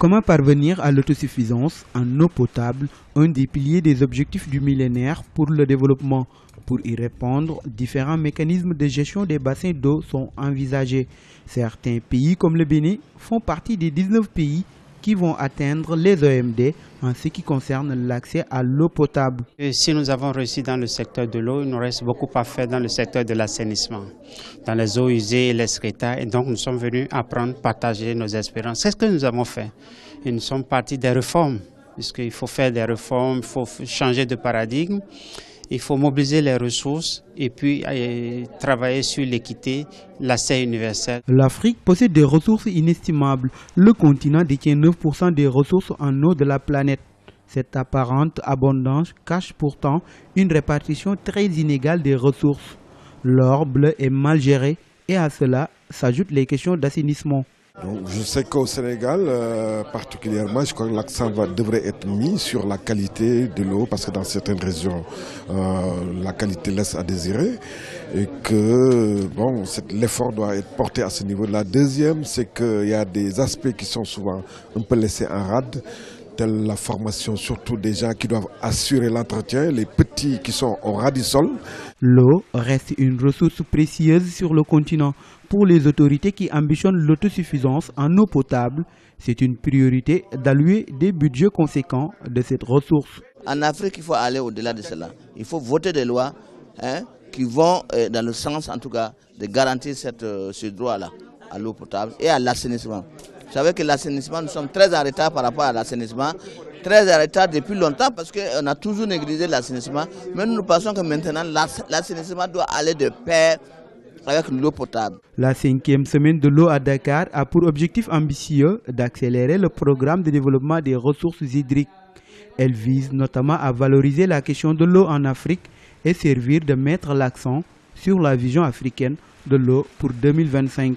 Comment parvenir à l'autosuffisance en eau potable, un des piliers des objectifs du millénaire pour le développement? Pour y répondre, différents mécanismes de gestion des bassins d'eau sont envisagés. Certains pays comme le Bénin font partie des 19 pays qui vont atteindre les OMD en ce qui concerne l'accès à l'eau potable. Et si nous avons réussi dans le secteur de l'eau, il nous reste beaucoup à faire dans le secteur de l'assainissement, dans les eaux usées et les secrétaires. Et donc nous sommes venus apprendre, partager nos expériences. C'est ce que nous avons fait. Et nous sommes partis des réformes, puisqu'il faut faire des réformes, il faut changer de paradigme. Il faut mobiliser les ressources et puis travailler sur l'équité, l'accès universel. L'Afrique possède des ressources inestimables. Le continent détient 9% des ressources en eau de la planète. Cette apparente abondance cache pourtant une répartition très inégale des ressources. L'or bleu est mal géré et à cela s'ajoutent les questions d'assainissement. Donc, je sais qu'au Sénégal, particulièrement, je crois que l'accent devrait être mis sur la qualité de l'eau parce que dans certaines régions, la qualité laisse à désirer et que bon, l'effort doit être porté à ce niveau. La deuxième, c'est qu'il y a des aspects qui sont souvent un peu laissés en rade, telle la formation surtout des gens qui doivent assurer l'entretien, les petits qui sont au ras du sol. L'eau reste une ressource précieuse sur le continent. Pour les autorités qui ambitionnent l'autosuffisance en eau potable, c'est une priorité d'allouer des budgets conséquents de cette ressource. En Afrique, il faut aller au-delà de cela. Il faut voter des lois qui vont dans le sens, en tout cas, de garantir ce droit-là à l'eau potable et à l'assainissement. Vous savez que l'assainissement, nous sommes très en retard par rapport à l'assainissement, très en retard depuis longtemps parce qu'on a toujours négligé l'assainissement. Mais nous pensons que maintenant, l'assainissement doit aller de pair avec l'eau potable. La 5e semaine de l'eau à Dakar a pour objectif ambitieux d'accélérer le programme de développement des ressources hydriques. Elle vise notamment à valoriser la question de l'eau en Afrique et servir de mettre l'accent sur la vision africaine de l'eau pour 2025.